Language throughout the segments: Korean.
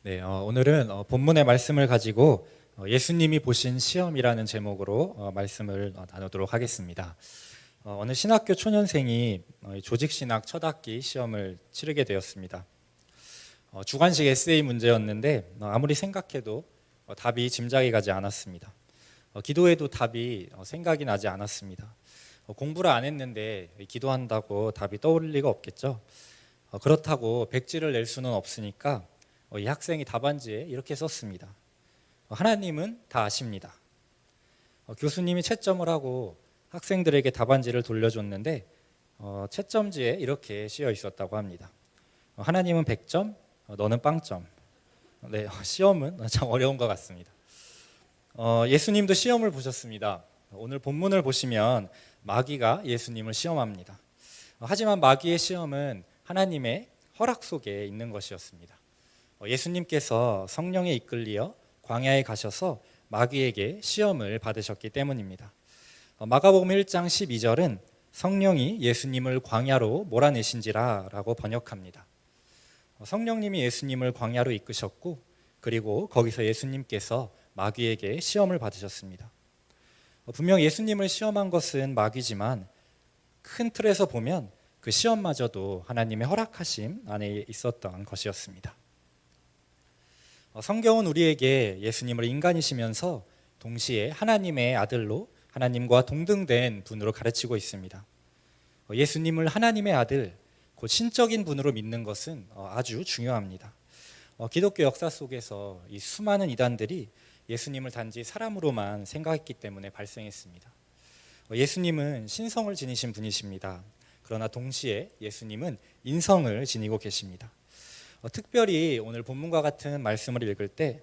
네, 오늘은 본문의 말씀을 가지고 예수님이 보신 시험이라는 제목으로 말씀을 나누도록 하겠습니다. 어느 신학교 초년생이 조직신학 첫 학기 시험을 치르게 되었습니다. 주관식 에세이 문제였는데 아무리 생각해도 답이 짐작이 가지 않았습니다. 기도해도 답이 생각이 나지 않았습니다. 공부를 안 했는데 기도한다고 답이 떠오를 리가 없겠죠. 그렇다고 백지를 낼 수는 없으니까 이 학생이 답안지에 이렇게 썼습니다. 하나님은 다 아십니다. 교수님이 채점을 하고 학생들에게 답안지를 돌려줬는데 채점지에 이렇게 쓰여 있었다고 합니다. 하나님은 100점, 너는 빵점. 네, 시험은 참 어려운 것 같습니다. 예수님도 시험을 보셨습니다. 오늘 본문을 보시면 마귀가 예수님을 시험합니다. 하지만 마귀의 시험은 하나님의 허락 속에 있는 것이었습니다. 예수님께서 성령에 이끌리어 광야에 가셔서 마귀에게 시험을 받으셨기 때문입니다. 마가복음 1장 12절은 성령이 예수님을 광야로 몰아내신지라 라고 번역합니다. 성령님이 예수님을 광야로 이끄셨고 그리고 거기서 예수님께서 마귀에게 시험을 받으셨습니다. 분명 예수님을 시험한 것은 마귀지만 큰 틀에서 보면 그 시험마저도 하나님의 허락하심 안에 있었던 것이었습니다. 성경은 우리에게 예수님을 인간이시면서 동시에 하나님의 아들로 하나님과 동등된 분으로 가르치고 있습니다. 예수님을 하나님의 아들, 곧 신적인 분으로 믿는 것은 아주 중요합니다. 기독교 역사 속에서 이 수많은 이단들이 예수님을 단지 사람으로만 생각했기 때문에 발생했습니다. 예수님은 신성을 지니신 분이십니다. 그러나 동시에 예수님은 인성을 지니고 계십니다. 특별히 오늘 본문과 같은 말씀을 읽을 때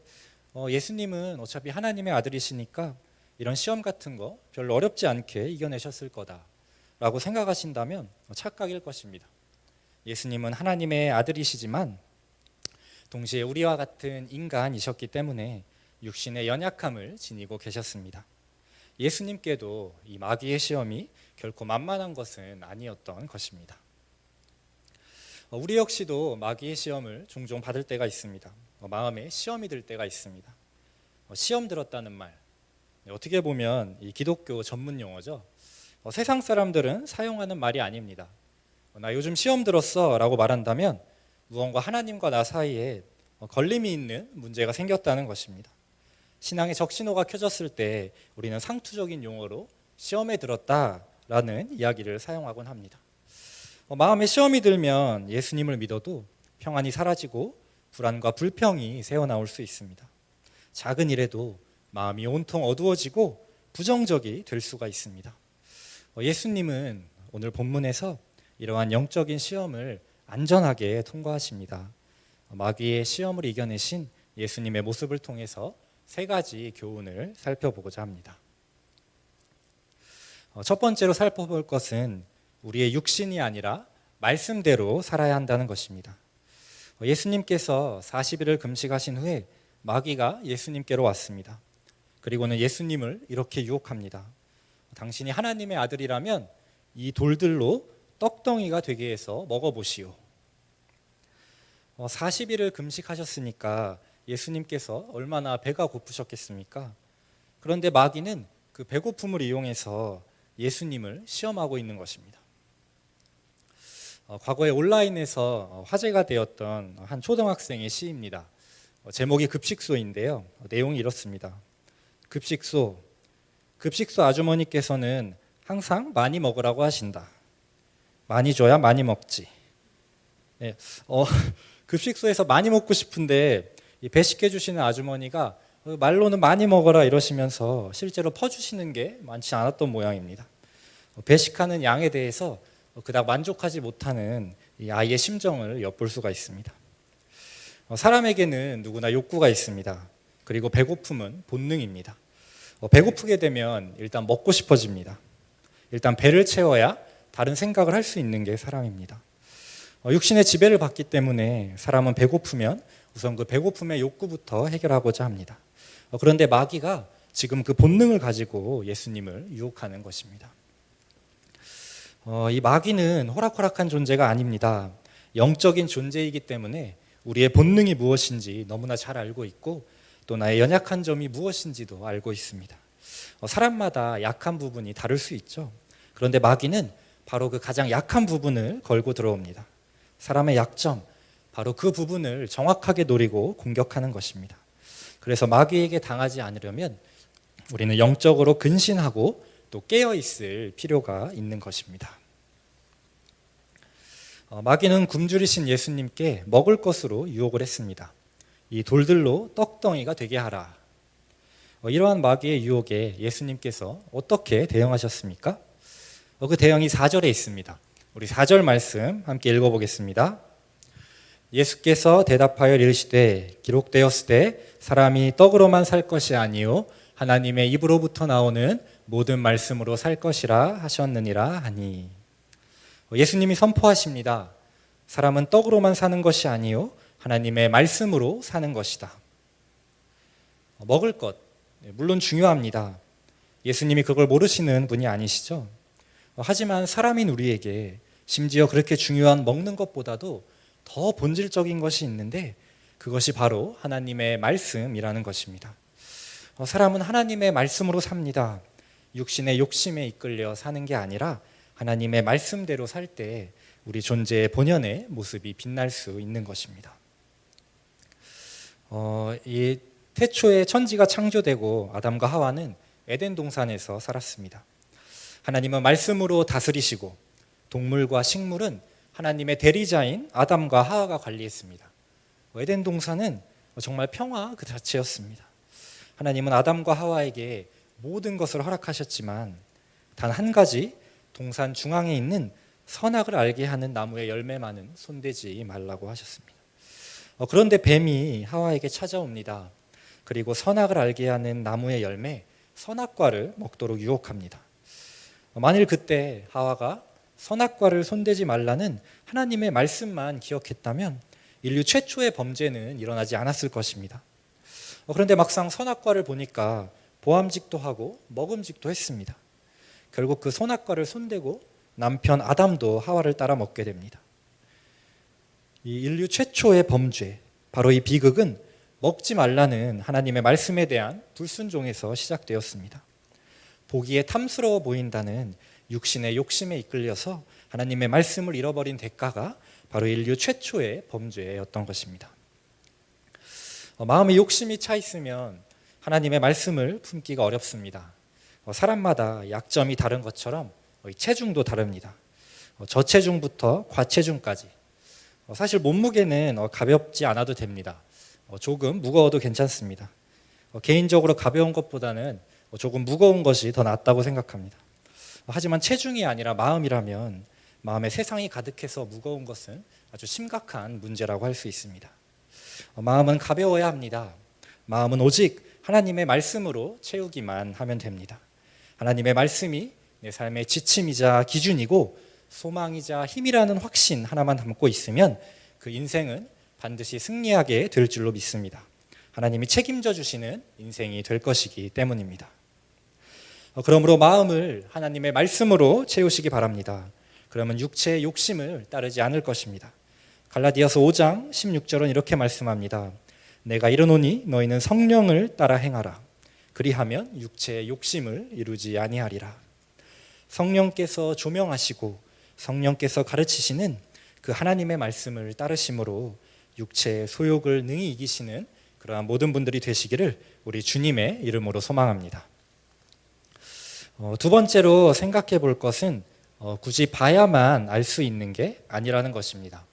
예수님은 어차피 하나님의 아들이시니까 이런 시험 같은 거 별로 어렵지 않게 이겨내셨을 거다라고 생각하신다면 착각일 것입니다. 예수님은 하나님의 아들이시지만 동시에 우리와 같은 인간이셨기 때문에 육신의 연약함을 지니고 계셨습니다. 예수님께도 이 마귀의 시험이 결코 만만한 것은 아니었던 것입니다. 우리 역시도 마귀의 시험을 종종 받을 때가 있습니다. 마음에 시험이 들 때가 있습니다. 시험 들었다는 말, 어떻게 보면 이 기독교 전문 용어죠. 세상 사람들은 사용하는 말이 아닙니다. 나 요즘 시험 들었어 라고 말한다면 무언가 하나님과 나 사이에 걸림이 있는 문제가 생겼다는 것입니다. 신앙의 적신호가 켜졌을 때 우리는 상투적인 용어로 시험에 들었다라는 이야기를 사용하곤 합니다. 마음에 시험이 들면 예수님을 믿어도 평안이 사라지고 불안과 불평이 새어나올 수 있습니다. 작은 일에도 마음이 온통 어두워지고 부정적이 될 수가 있습니다. 예수님은 오늘 본문에서 이러한 영적인 시험을 안전하게 통과하십니다. 마귀의 시험을 이겨내신 예수님의 모습을 통해서 세 가지 교훈을 살펴보고자 합니다. 첫 번째로 살펴볼 것은 우리의 육신이 아니라 말씀대로 살아야 한다는 것입니다. 예수님께서 40일을 금식하신 후에 마귀가 예수님께로 왔습니다. 그리고는 예수님을 이렇게 유혹합니다. 당신이 하나님의 아들이라면 이 돌들로 떡덩이가 되게 해서 먹어보시오. 40일을 금식하셨으니까 예수님께서 얼마나 배가 고프셨겠습니까? 그런데 마귀는 그 배고픔을 이용해서 예수님을 시험하고 있는 것입니다. 과거에 온라인에서 화제가 되었던 한 초등학생의 시입니다. 제목이 급식소인데요. 내용이 이렇습니다. 급식소 아주머니께서는 항상 많이 먹으라고 하신다. 많이 줘야 많이 먹지. 네, 급식소에서 많이 먹고 싶은데 배식해 주시는 아주머니가 말로는 많이 먹어라 이러시면서 실제로 퍼주시는 게 많지 않았던 모양입니다. 배식하는 양에 대해서 그닥 만족하지 못하는 이 아이의 심정을 엿볼 수가 있습니다. 사람에게는 누구나 욕구가 있습니다. 그리고 배고픔은 본능입니다. 배고프게 되면 일단 먹고 싶어집니다. 일단 배를 채워야 다른 생각을 할 수 있는 게 사람입니다. 육신의 지배를 받기 때문에 사람은 배고프면 우선 그 배고픔의 욕구부터 해결하고자 합니다. 그런데 마귀가 지금 그 본능을 가지고 예수님을 유혹하는 것입니다. 이 마귀는 호락호락한 존재가 아닙니다. 영적인 존재이기 때문에 우리의 본능이 무엇인지 너무나 잘 알고 있고 또 나의 연약한 점이 무엇인지도 알고 있습니다. 사람마다 약한 부분이 다를 수 있죠. 그런데 마귀는 바로 그 가장 약한 부분을 걸고 들어옵니다. 사람의 약점, 바로 그 부분을 정확하게 노리고 공격하는 것입니다. 그래서 마귀에게 당하지 않으려면 우리는 영적으로 근신하고 또 깨어있을 필요가 있는 것입니다. 마귀는 굶주리신 예수님께 먹을 것으로 유혹을 했습니다. 이 돌들로 떡덩이가 되게 하라. 이러한 마귀의 유혹에 예수님께서 어떻게 대응하셨습니까? 그 대응이 4절에 있습니다. 우리 4절 말씀 함께 읽어보겠습니다. 예수께서 대답하여 이르시되 기록되었으되 사람이 떡으로만 살 것이 아니요 하나님의 입으로부터 나오는 모든 말씀으로 살 것이라 하셨느니라 하니. 예수님이 선포하십니다. 사람은 떡으로만 사는 것이 아니요 하나님의 말씀으로 사는 것이다. 먹을 것, 물론 중요합니다. 예수님이 그걸 모르시는 분이 아니시죠. 하지만 사람인 우리에게 심지어 그렇게 중요한 먹는 것보다도 더 본질적인 것이 있는데 그것이 바로 하나님의 말씀이라는 것입니다. 사람은 하나님의 말씀으로 삽니다. 육신의 욕심에 이끌려 사는 게 아니라 하나님의 말씀대로 살 때 우리 존재의 본연의 모습이 빛날 수 있는 것입니다. 이 태초에 천지가 창조되고 아담과 하와는 에덴 동산에서 살았습니다. 하나님은 말씀으로 다스리시고 동물과 식물은 하나님의 대리자인 아담과 하와가 관리했습니다. 에덴 동산은 정말 평화 그 자체였습니다. 하나님은 아담과 하와에게 모든 것을 허락하셨지만 단 한 가지 동산 중앙에 있는 선악을 알게 하는 나무의 열매만은 손대지 말라고 하셨습니다. 그런데 뱀이 하와에게 찾아옵니다. 그리고 선악을 알게 하는 나무의 열매 선악과를 먹도록 유혹합니다. 만일 그때 하와가 선악과를 손대지 말라는 하나님의 말씀만 기억했다면 인류 최초의 범죄는 일어나지 않았을 것입니다. 그런데 막상 선악과를 보니까 보암직도 하고 먹음직도 했습니다. 결국 그 선악과를 손대고 남편 아담도 하와를 따라 먹게 됩니다. 이 인류 최초의 범죄, 바로 이 비극은 먹지 말라는 하나님의 말씀에 대한 불순종에서 시작되었습니다. 보기에 탐스러워 보인다는 육신의 욕심에 이끌려서 하나님의 말씀을 잃어버린 대가가 바로 인류 최초의 범죄였던 것입니다. 마음에 욕심이 차 있으면 하나님의 말씀을 품기가 어렵습니다. 사람마다 약점이 다른 것처럼 체중도 다릅니다. 저체중부터 과체중까지. 사실 몸무게는 가볍지 않아도 됩니다. 조금 무거워도 괜찮습니다. 개인적으로 가벼운 것보다는 조금 무거운 것이 더 낫다고 생각합니다. 하지만 체중이 아니라 마음이라면 마음에 세상이 가득해서 무거운 것은 아주 심각한 문제라고 할 수 있습니다. 마음은 가벼워야 합니다. 마음은 오직 하나님의 말씀으로 채우기만 하면 됩니다. 하나님의 말씀이 내 삶의 지침이자 기준이고 소망이자 힘이라는 확신 하나만 담고 있으면 그 인생은 반드시 승리하게 될 줄로 믿습니다. 하나님이 책임져 주시는 인생이 될 것이기 때문입니다. 그러므로 마음을 하나님의 말씀으로 채우시기 바랍니다. 그러면 육체의 욕심을 따르지 않을 것입니다. 갈라디아서 5장 16절은 이렇게 말씀합니다. 내가 이르노니 너희는 성령을 따라 행하라. 그리하면 육체의 욕심을 이루지 아니하리라. 성령께서 조명하시고 성령께서 가르치시는 그 하나님의 말씀을 따르심으로 육체의 소욕을 능히 이기시는 그러한 모든 분들이 되시기를 우리 주님의 이름으로 소망합니다. 두 번째로 생각해 볼 것은 굳이 봐야만 알 수 있는 게 아니라는 것입니다.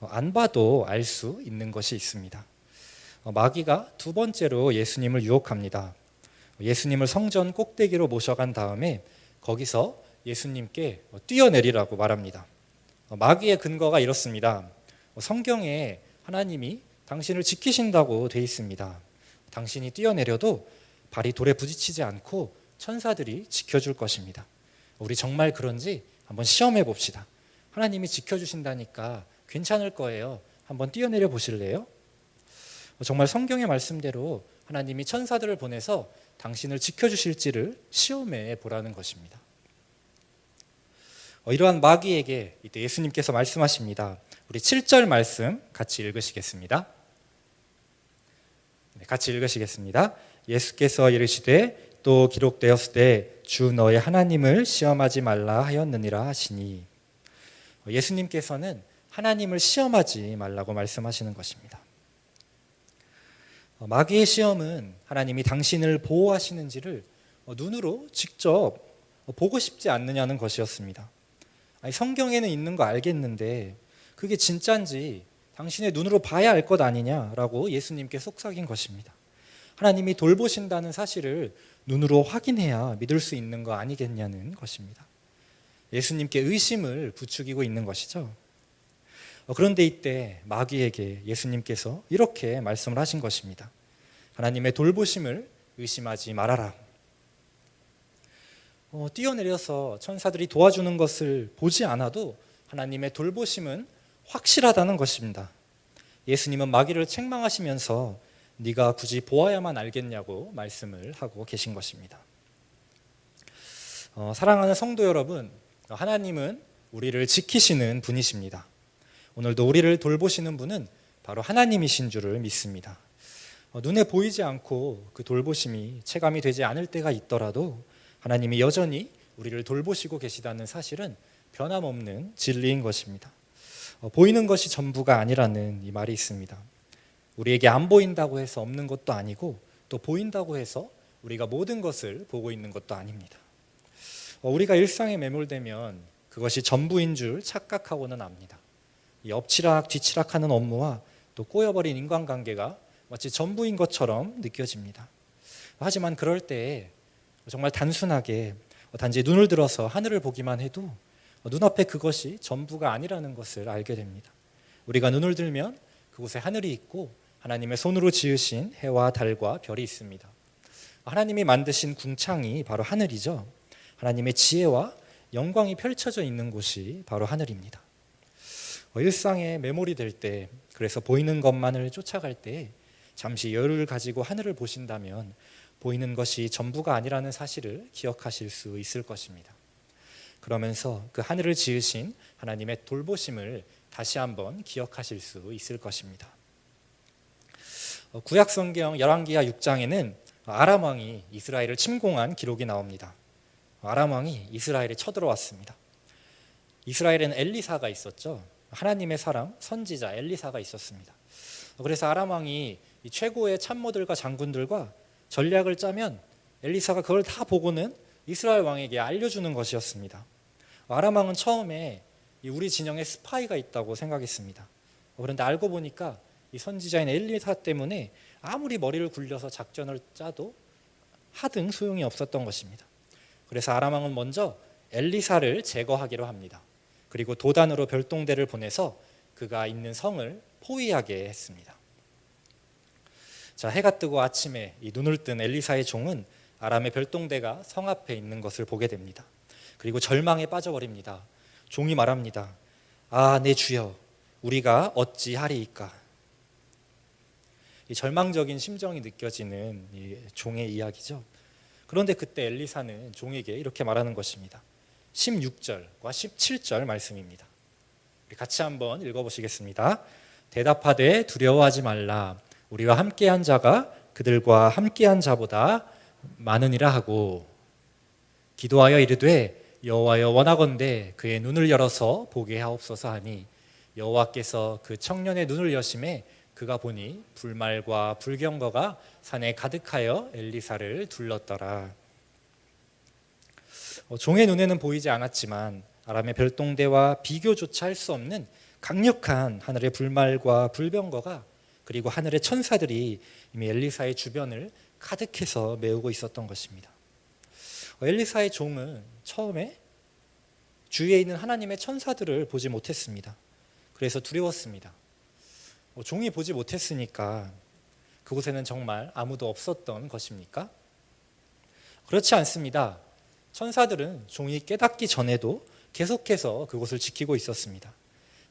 안 봐도 알 수 있는 것이 있습니다. 마귀가 두 번째로 예수님을 유혹합니다. 예수님을 성전 꼭대기로 모셔간 다음에 거기서 예수님께 뛰어내리라고 말합니다. 마귀의 근거가 이렇습니다. 성경에 하나님이 당신을 지키신다고 돼 있습니다. 당신이 뛰어내려도 발이 돌에 부딪히지 않고 천사들이 지켜줄 것입니다. 우리 정말 그런지 한번 시험해 봅시다. 하나님이 지켜주신다니까 괜찮을 거예요. 한번 뛰어내려 보실래요? 정말 성경의 말씀대로 하나님이 천사들을 보내서 당신을 지켜주실지를 시험해 보라는 것입니다. 이러한 마귀에게 이때 예수님께서 말씀하십니다. 우리 7절 말씀 같이 읽으시겠습니다. 네, 같이 읽으시겠습니다. 예수께서 이르시되 또 기록되었으되 주 너의 하나님을 시험하지 말라 하였느니라 하시니, 예수님께서는 하나님을 시험하지 말라고 말씀하시는 것입니다. 마귀의 시험은 하나님이 당신을 보호하시는지를 눈으로 직접 보고 싶지 않느냐는 것이었습니다. 아니, 성경에는 있는 거 알겠는데 그게 진짜인지 당신의 눈으로 봐야 알 것 아니냐라고 예수님께 속삭인 것입니다. 하나님이 돌보신다는 사실을 눈으로 확인해야 믿을 수 있는 거 아니겠냐는 것입니다. 예수님께 의심을 부추기고 있는 것이죠. 그런데 이때 마귀에게 예수님께서 이렇게 말씀을 하신 것입니다. 하나님의 돌보심을 의심하지 말아라. 뛰어내려서 천사들이 도와주는 것을 보지 않아도 하나님의 돌보심은 확실하다는 것입니다. 예수님은 마귀를 책망하시면서 네가 굳이 보아야만 알겠냐고 말씀을 하고 계신 것입니다. 사랑하는 성도 여러분, 하나님은 우리를 지키시는 분이십니다. 오늘도 우리를 돌보시는 분은 바로 하나님이신 줄을 믿습니다. 눈에 보이지 않고 그 돌보심이 체감이 되지 않을 때가 있더라도 하나님이 여전히 우리를 돌보시고 계시다는 사실은 변함없는 진리인 것입니다. 보이는 것이 전부가 아니라는 이 말이 있습니다. 우리에게 안 보인다고 해서 없는 것도 아니고 또 보인다고 해서 우리가 모든 것을 보고 있는 것도 아닙니다. 우리가 일상에 매몰되면 그것이 전부인 줄 착각하고는 압니다. 이 엎치락 뒤치락하는 업무와 또 꼬여버린 인간관계가 마치 전부인 것처럼 느껴집니다. 하지만 그럴 때 정말 단순하게 단지 눈을 들어서 하늘을 보기만 해도 눈앞에 그것이 전부가 아니라는 것을 알게 됩니다. 우리가 눈을 들면 그곳에 하늘이 있고 하나님의 손으로 지으신 해와 달과 별이 있습니다. 하나님이 만드신 궁창이 바로 하늘이죠. 하나님의 지혜와 영광이 펼쳐져 있는 곳이 바로 하늘입니다. 일상에 매몰이 될 때, 그래서 보이는 것만을 쫓아갈 때 잠시 여유를 가지고 하늘을 보신다면 보이는 것이 전부가 아니라는 사실을 기억하실 수 있을 것입니다. 그러면서 그 하늘을 지으신 하나님의 돌보심을 다시 한번 기억하실 수 있을 것입니다. 구약성경 열왕기하 6장에는 아람 왕이 이스라엘을 침공한 기록이 나옵니다. 아람 왕이 이스라엘에 쳐들어왔습니다. 이스라엘에는 엘리사가 있었죠. 하나님의 사람 선지자 엘리사가 있었습니다. 그래서 아람 왕이 이 최고의 참모들과 장군들과 전략을 짜면 엘리사가 그걸 다 보고는 이스라엘 왕에게 알려주는 것이었습니다. 아람 왕은 처음에 우리 진영에 스파이가 있다고 생각했습니다. 그런데 알고 보니까 이 선지자인 엘리사 때문에 아무리 머리를 굴려서 작전을 짜도 하등 소용이 없었던 것입니다. 그래서 아람 왕은 먼저 엘리사를 제거하기로 합니다. 그리고 도단으로 별동대를 보내서 그가 있는 성을 포위하게 했습니다. 자, 해가 뜨고 아침에 이 눈을 뜬 엘리사의 종은 아람의 별동대가 성 앞에 있는 것을 보게 됩니다. 그리고 절망에 빠져버립니다. 종이 말합니다. 아, 내 주여, 우리가 어찌하리이까. 이 절망적인 심정이 느껴지는 이 종의 이야기죠. 그런데 그때 엘리사는 종에게 이렇게 말하는 것입니다. 16절과 17절 말씀입니다. 우리 같이 한번 읽어보시겠습니다. 대답하되 두려워하지 말라. 우리와 함께한 자가 그들과 함께한 자보다 많으니라 하고, 기도하여 이르되 여호와여 원하건대 그의 눈을 열어서 보게 하옵소서 하니, 여호와께서 그 청년의 눈을 여심해 그가 보니 불말과 불경거가 산에 가득하여 엘리사를 둘렀더라. 종의 눈에는 보이지 않았지만 아람의 별동대와 비교조차 할 수 없는 강력한 하늘의 불말과 불병거가, 그리고 하늘의 천사들이 이미 엘리사의 주변을 가득해서 메우고 있었던 것입니다. 엘리사의 종은 처음에 주위에 있는 하나님의 천사들을 보지 못했습니다. 그래서 두려웠습니다. 종이 보지 못했으니까 그곳에는 정말 아무도 없었던 것입니까? 그렇지 않습니다. 천사들은 종이 깨닫기 전에도 계속해서 그곳을 지키고 있었습니다.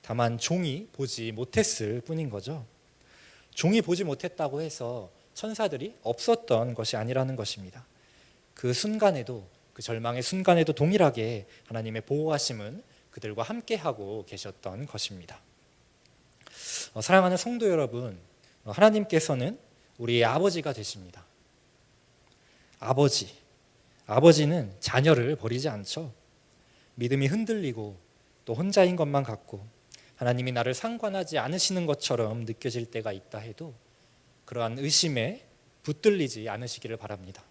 다만 종이 보지 못했을 뿐인 거죠. 종이 보지 못했다고 해서 천사들이 없었던 것이 아니라는 것입니다. 그 순간에도, 그 절망의 순간에도 동일하게 하나님의 보호하심은 그들과 함께하고 계셨던 것입니다. 사랑하는 성도 여러분, 하나님께서는 우리의 아버지가 되십니다. 아버지는 자녀를 버리지 않죠. 믿음이 흔들리고 또 혼자인 것만 같고 하나님이 나를 상관하지 않으시는 것처럼 느껴질 때가 있다 해도 그러한 의심에 붙들리지 않으시기를 바랍니다.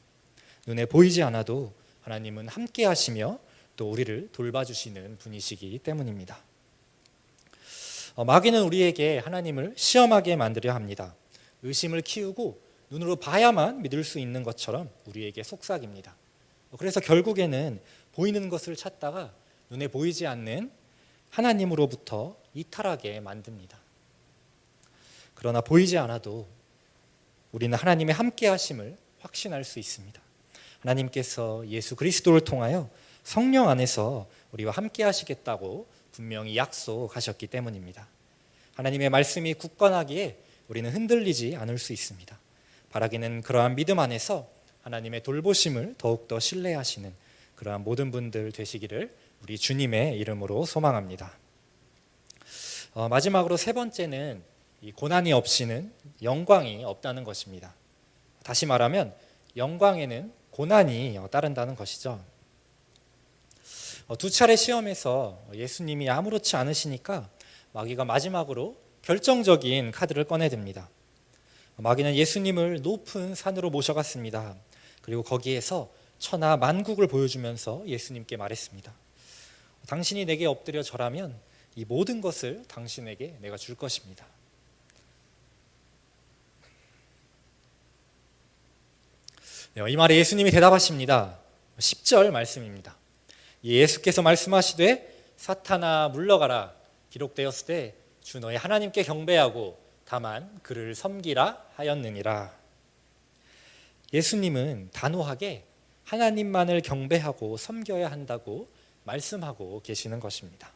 눈에 보이지 않아도 하나님은 함께 하시며 또 우리를 돌봐주시는 분이시기 때문입니다. 마귀는 우리에게 하나님을 시험하게 만들려 합니다. 의심을 키우고 눈으로 봐야만 믿을 수 있는 것처럼 우리에게 속삭입니다. 그래서 결국에는 보이는 것을 찾다가 눈에 보이지 않는 하나님으로부터 이탈하게 만듭니다. 그러나 보이지 않아도 우리는 하나님의 함께 하심을 확신할 수 있습니다. 하나님께서 예수 그리스도를 통하여 성령 안에서 우리와 함께 하시겠다고 분명히 약속하셨기 때문입니다. 하나님의 말씀이 굳건하기에 우리는 흔들리지 않을 수 있습니다. 바라기는 그러한 믿음 안에서 하나님의 돌보심을 더욱더 신뢰하시는 그러한 모든 분들 되시기를 우리 주님의 이름으로 소망합니다. 마지막으로 세 번째는 이 고난이 없이는 영광이 없다는 것입니다. 다시 말하면 영광에는 고난이 따른다는 것이죠. 두 차례 시험에서 예수님이 아무렇지 않으시니까 마귀가 마지막으로 결정적인 카드를 꺼내듭니다. 마귀는 예수님을 높은 산으로 모셔갔습니다. 그리고 거기에서 천하 만국을 보여주면서 예수님께 말했습니다. 당신이 내게 엎드려 절하면 이 모든 것을 당신에게 내가 줄 것입니다. 이 말에 예수님이 대답하십니다. 10절 말씀입니다. 예수께서 말씀하시되 사탄아 물러가라 기록되었을 때 주 너의 하나님께 경배하고 다만 그를 섬기라 하였느니라. 예수님은 단호하게 하나님만을 경배하고 섬겨야 한다고 말씀하고 계시는 것입니다.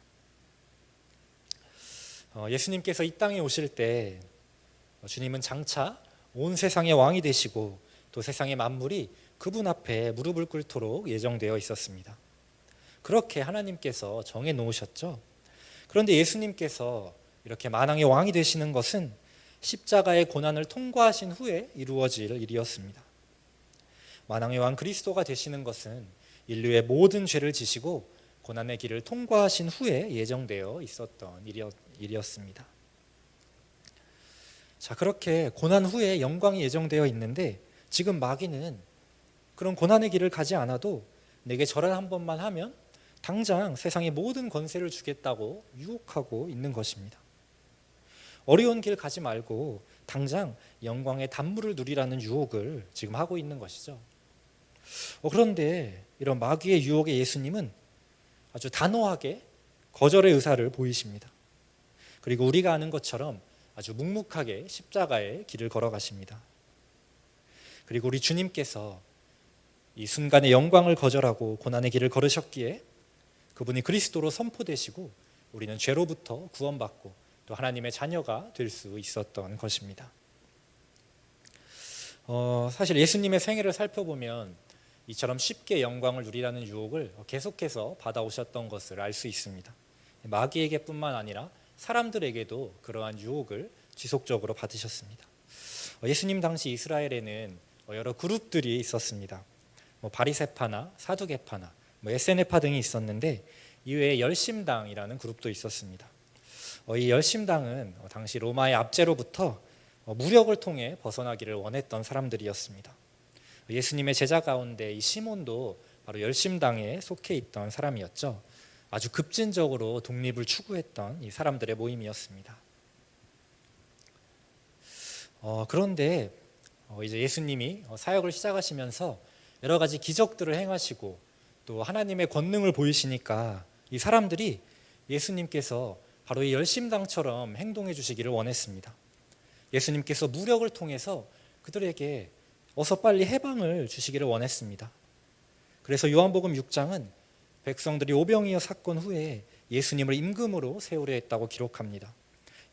예수님께서 이 땅에 오실 때 주님은 장차 온 세상의 왕이 되시고 또 세상의 만물이 그분 앞에 무릎을 꿇도록 예정되어 있었습니다. 그렇게 하나님께서 정해 놓으셨죠. 그런데 예수님께서 이렇게 만왕의 왕이 되시는 것은 십자가의 고난을 통과하신 후에 이루어질 일이었습니다. 만왕의 왕 그리스도가 되시는 것은 인류의 모든 죄를 지시고 고난의 길을 통과하신 후에 예정되어 있었던 일이었습니다. 자, 그렇게 고난 후에 영광이 예정되어 있는데 지금 마귀는 그런 고난의 길을 가지 않아도 내게 절을 한 번만 하면 당장 세상의 모든 권세를 주겠다고 유혹하고 있는 것입니다. 어려운 길 가지 말고 당장 영광의 단물을 누리라는 유혹을 지금 하고 있는 것이죠. 그런데 이런 마귀의 유혹에 예수님은 아주 단호하게 거절의 의사를 보이십니다. 그리고 우리가 아는 것처럼 아주 묵묵하게 십자가의 길을 걸어가십니다. 그리고 우리 주님께서 이 순간의 영광을 거절하고 고난의 길을 걸으셨기에 그분이 그리스도로 선포되시고 우리는 죄로부터 구원받고 또 하나님의 자녀가 될 수 있었던 것입니다. 사실 예수님의 생애를 살펴보면 이처럼 쉽게 영광을 누리라는 유혹을 계속해서 받아오셨던 것을 알 수 있습니다. 마귀에게뿐만 아니라 사람들에게도 그러한 유혹을 지속적으로 받으셨습니다. 예수님 당시 이스라엘에는 여러 그룹들이 있었습니다. 바리새파나 사두개파나 에세네파 등이 있었는데 이외에 열심당이라는 그룹도 있었습니다. 이 열심당은 당시 로마의 압제로부터 무력을 통해 벗어나기를 원했던 사람들이었습니다. 예수님의 제자 가운데 이 시몬도 바로 열심당에 속해 있던 사람이었죠. 아주 급진적으로 독립을 추구했던 이 사람들의 모임이었습니다. 그런데 이제 예수님이 사역을 시작하시면서 여러 가지 기적들을 행하시고 또 하나님의 권능을 보이시니까 이 사람들이 예수님께서 바로 이 열심당처럼 행동해 주시기를 원했습니다. 예수님께서 무력을 통해서 그들에게 어서 빨리 해방을 주시기를 원했습니다. 그래서 요한복음 6장은 백성들이 오병이어 사건 후에 예수님을 임금으로 세우려 했다고 기록합니다.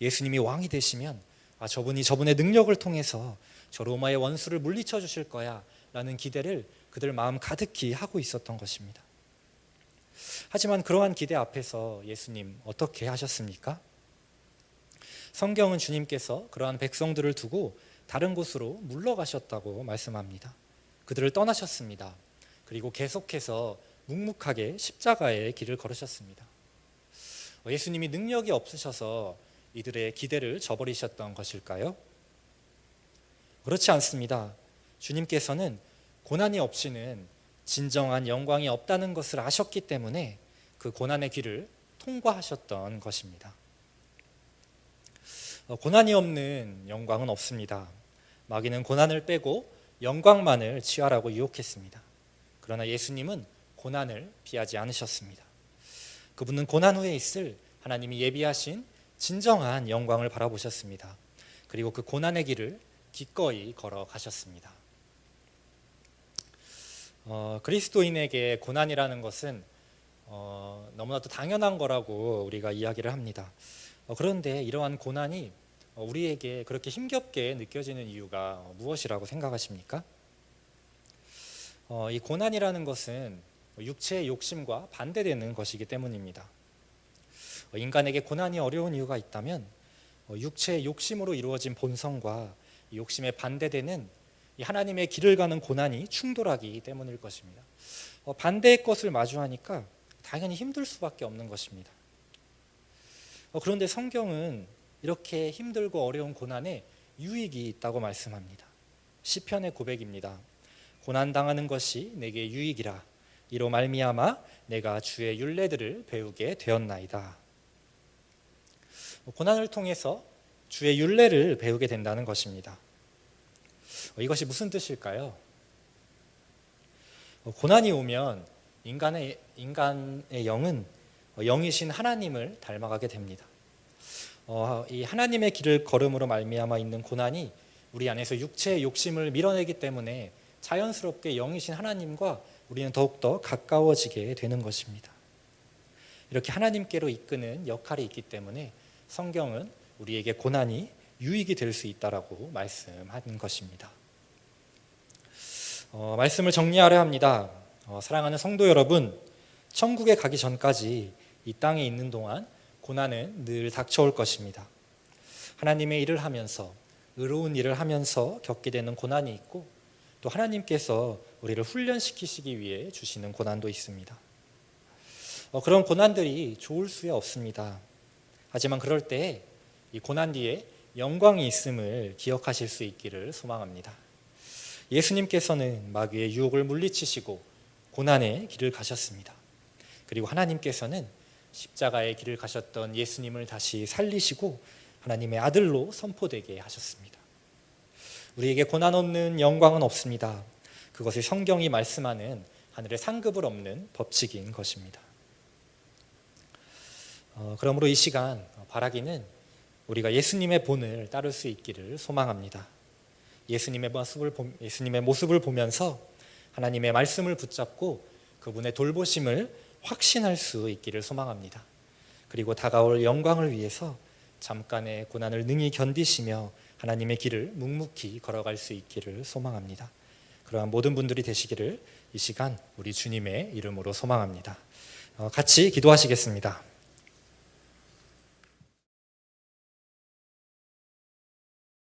예수님이 왕이 되시면 저분이 저분의 능력을 통해서 저 로마의 원수를 물리쳐 주실 거야 라는 기대를 그들 마음 가득히 하고 있었던 것입니다. 하지만 그러한 기대 앞에서 예수님 어떻게 하셨습니까? 성경은 주님께서 그러한 백성들을 두고 다른 곳으로 물러가셨다고 말씀합니다. 그들을 떠나셨습니다. 그리고 계속해서 묵묵하게 십자가의 길을 걸으셨습니다. 예수님이 능력이 없으셔서 이들의 기대를 저버리셨던 것일까요? 그렇지 않습니다. 주님께서는 고난이 없이는 진정한 영광이 없다는 것을 아셨기 때문에 그 고난의 길을 통과하셨던 것입니다. 고난이 없는 영광은 없습니다. 마귀는 고난을 빼고 영광만을 취하라고 유혹했습니다. 그러나 예수님은 고난을 피하지 않으셨습니다. 그분은 고난 후에 있을 하나님이 예비하신 진정한 영광을 바라보셨습니다. 그리고 그 고난의 길을 기꺼이 걸어가셨습니다. 그리스도인에게 고난이라는 것은 너무나도 당연한 거라고 우리가 이야기를 합니다. 그런데 이러한 고난이 우리에게 그렇게 힘겹게 느껴지는 이유가 무엇이라고 생각하십니까? 이 고난이라는 것은 육체의 욕심과 반대되는 것이기 때문입니다. 인간에게 고난이 어려운 이유가 있다면 육체의 욕심으로 이루어진 본성과 욕심에 반대되는 이 하나님의 길을 가는 고난이 충돌하기 때문일 것입니다. 반대의 것을 마주하니까 당연히 힘들 수밖에 없는 것입니다. 그런데 성경은 이렇게 힘들고 어려운 고난에 유익이 있다고 말씀합니다. 시편의 고백입니다. 고난당하는 것이 내게 유익이라 이로 말미암아 내가 주의 율례들을 배우게 되었나이다. 고난을 통해서 주의 율례를 배우게 된다는 것입니다. 이것이 무슨 뜻일까요? 고난이 오면 인간의 영은 영이신 하나님을 닮아가게 됩니다. 이 하나님의 길을 걸음으로 말미암아 있는 고난이 우리 안에서 육체의 욕심을 밀어내기 때문에 자연스럽게 영이신 하나님과 우리는 더욱더 가까워지게 되는 것입니다. 이렇게 하나님께로 이끄는 역할이 있기 때문에 성경은 우리에게 고난이 유익이 될 수 있다라고 말씀한 것입니다. 말씀을 정리하려 합니다. 사랑하는 성도 여러분, 천국에 가기 전까지 이 땅에 있는 동안 고난은 늘 닥쳐올 것입니다. 하나님의 일을 하면서 의로운 일을 하면서 겪게 되는 고난이 있고 또 하나님께서 우리를 훈련시키시기 위해 주시는 고난도 있습니다. 그런 고난들이 좋을 수야 없습니다. 하지만 그럴 때 이 고난 뒤에 영광이 있음을 기억하실 수 있기를 소망합니다. 예수님께서는 마귀의 유혹을 물리치시고 고난의 길을 가셨습니다. 그리고 하나님께서는 십자가의 길을 가셨던 예수님을 다시 살리시고 하나님의 아들로 선포되게 하셨습니다. 우리에게 고난 없는 영광은 없습니다. 그것이 성경이 말씀하는 하늘의 상급을 없는 법칙인 것입니다. 그러므로 이 시간 바라기는 우리가 예수님의 본을 따를 수 있기를 소망합니다. 예수님의 모습을 보면서 하나님의 말씀을 붙잡고 그분의 돌보심을 확신할 수 있기를 소망합니다. 그리고 다가올 영광을 위해서 잠깐의 고난을 능히 견디시며 하나님의 길을 묵묵히 걸어갈 수 있기를 소망합니다. 그러한 모든 분들이 되시기를 이 시간 우리 주님의 이름으로 소망합니다. 같이 기도하시겠습니다.